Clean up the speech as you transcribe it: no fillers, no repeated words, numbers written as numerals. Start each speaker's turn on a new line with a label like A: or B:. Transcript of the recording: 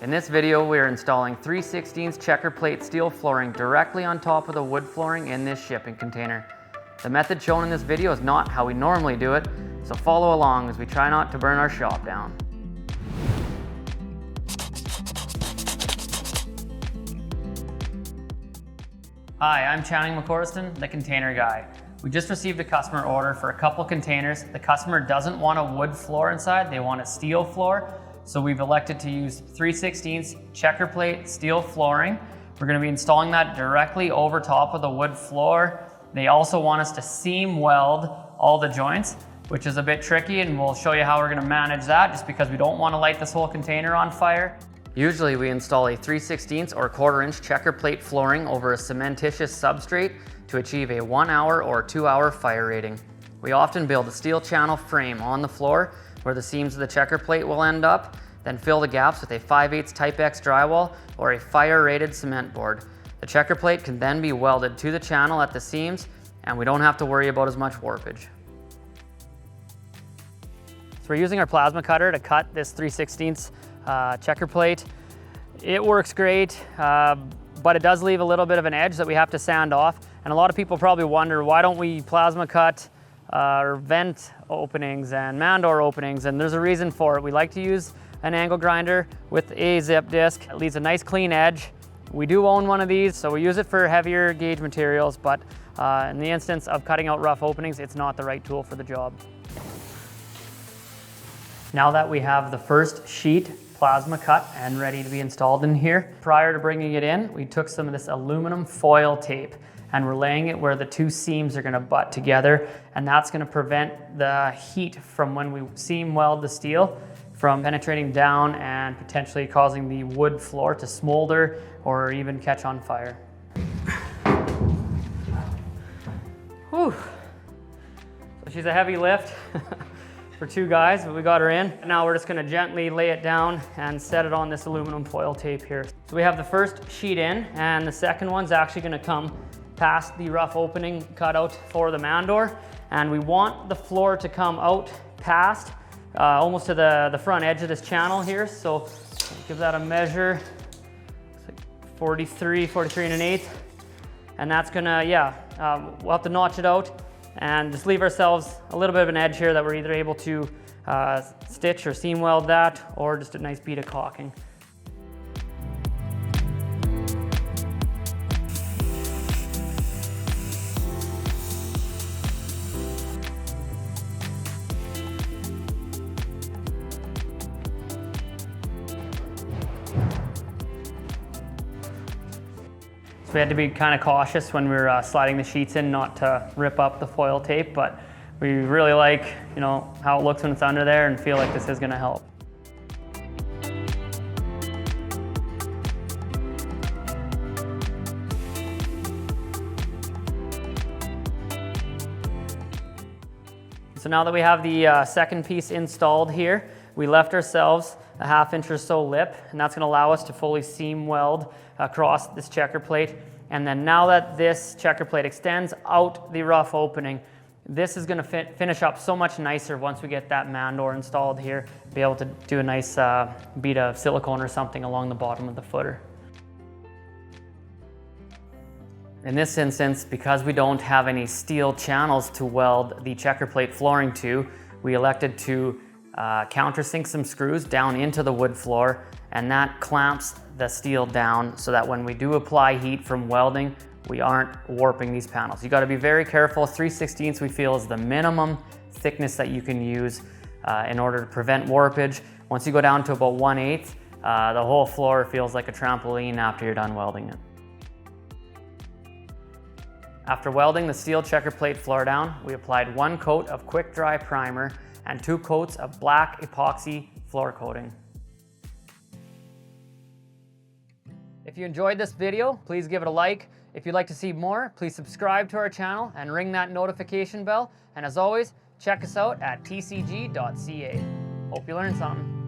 A: In this video, we are installing 3/16 checker plate steel flooring directly on top of the wood flooring in this shipping container. The method shown in this video is not how we normally do it, so follow along as we try not to burn our shop down. Hi, I'm Channing McCorriston, the container guy. We just received a customer order for a couple containers. The customer doesn't want a wood floor inside, they want a steel floor. So we've elected to use 3/16 checker plate steel flooring. We're going to be installing that directly over top of the wood floor. They also want us to seam weld all the joints, which is a bit tricky, and we'll show you how we're going to manage that just because we don't want to light this whole container on fire. Usually we install a 3/16 or 1/4 inch checker plate flooring over a cementitious substrate to achieve a 1 hour or 2 hour fire rating. We often build a steel channel frame on the floor where the seams of the checker plate will end up, then fill the gaps with a 5/8 Type X drywall or a fire-rated cement board. The checker plate can then be welded to the channel at the seams, and we don't have to worry about as much warpage. So we're using our plasma cutter to cut this 3/16 checker plate. It works great, but it does leave a little bit of an edge that we have to sand off. And a lot of people probably wonder, why don't we plasma cut or vent openings and man door openings? And there's a reason for it. We like to use an angle grinder with a zip disc. It leaves a nice clean edge. We do own one of these, so we use it for heavier gauge materials, but in the instance of cutting out rough openings, it's not the right tool for the job. Now that we have the first sheet plasma cut and ready to be installed in here, prior to bringing it in, we took some of this aluminum foil tape and we're laying it where the two seams are going to butt together, and that's going to prevent the heat from when we seam weld the steel from penetrating down and potentially causing the wood floor to smolder or even catch on fire. Whew. So she's a heavy lift for two guys, but we got her in. Now we're just going to gently lay it down and set it on this aluminum foil tape here. So we have the first sheet in, and the second one's actually going to come past the rough opening cutout for the man door, and we want the floor to come out past almost to the front edge of this channel here. So give that a measure. It's like 43 1/8, and that's gonna, we'll have to notch it out and just leave ourselves a little bit of an edge here that we're either able to stitch or seam weld that, or just a nice bead of caulking. We had to be kind of cautious when we were sliding the sheets in, not to rip up the foil tape, but we really like, how it looks when it's under there, and feel like this is going to help. So now that we have the second piece installed here, we left ourselves a 1/2 inch or so lip, and that's going to allow us to fully seam weld across this checker plate. And then now that this checker plate extends out the rough opening, this is going to finish up so much nicer once we get that man door installed here. Be able to do a nice bead of silicone or something along the bottom of the footer. In this instance, because we don't have any steel channels to weld the checker plate flooring to, we elected to countersink some screws down into the wood floor, and that clamps the steel down so that when we do apply heat from welding, we aren't warping these panels. You got to be very careful. 3/16 we feel is the minimum thickness that you can use in order to prevent warpage. Once you go down to about 1/8, the whole floor feels like a trampoline after you're done welding it. After welding the steel checker plate floor down, we applied 1 coat of quick dry primer and 2 coats of black epoxy floor coating. If you enjoyed this video, please give it a like. If you'd like to see more, please subscribe to our channel and ring that notification bell. And as always, check us out at tcg.ca. Hope you learned something.